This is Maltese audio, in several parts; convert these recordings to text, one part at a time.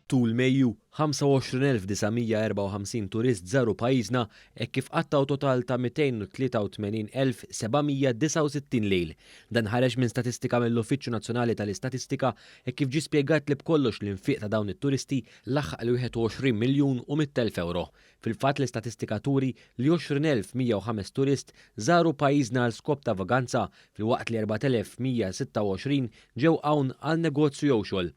Tul Mejju, 25,954 turist żaru pajjiżna hekk kif qattaw total ta' 283,769 lejl. Dan ħareġ minn statistika mill-Uffiċċju Nazzjonali tal-Istatistika hekk kif ġie spjegat li b'kollox l-infiq ta' dawn it-turisti laħħaq li 21 miljun u 100,000 euro. Fil-fatt l-istatistika turi li 20,105 turist żaru pajjiżna għal skop ta' vaganza fil-waqt li 4,126 ġew hawn għal negozju jew xogħol.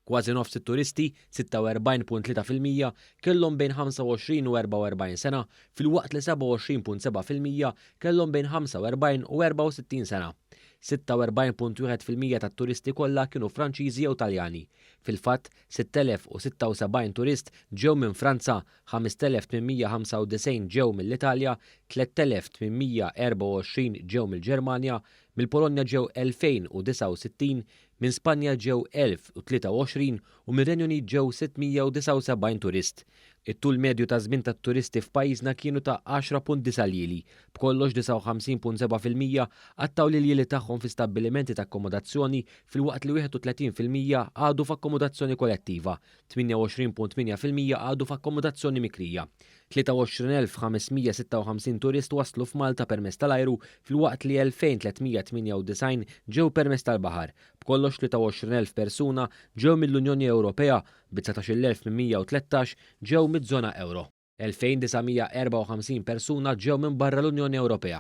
Kważi nofs it-turisti, 46.3%, kellhom bejn 25 u 44 sena, fil-waqt li 27.7% kellhom bejn 45 u 64 sena. 46.1% tat-turisti kollha kienu Franċiżi jew Taljani. Fil-fatt, 6,076 turist ġew minn Franza, 5,895 ġew mill-Italja, 3,824 ġew mill-Ġermanja, mill-Polonja ġew 2,069, minn Spanja ġew 1,023 u mir-Renju Unit ġew 679 turist. It-tul medju ta' żmien tat-turisti f'pajjiżna kienu ta' 10.9 lili, b'kollox 59.7% għattaw l-lili tagħhom fi stabbilimenti ta' akkomodazzjoni fil-waqt li 31% għadu f'akkomodazzjoni kollettiva, 28.8% għadu f'akkomodazzjoni mikrija. 23,556 turist waslu f'Malta permezz tal-ajru fil-waqt li 2,398 ġew permezz tal-baħar. B'kollox 23,000 persuna ġew mill-Unjoni Ewropea, bi 19,113 ġew mid-żona euro. 2,954 persuna ġew minn barra l-Unjoni Ewropea.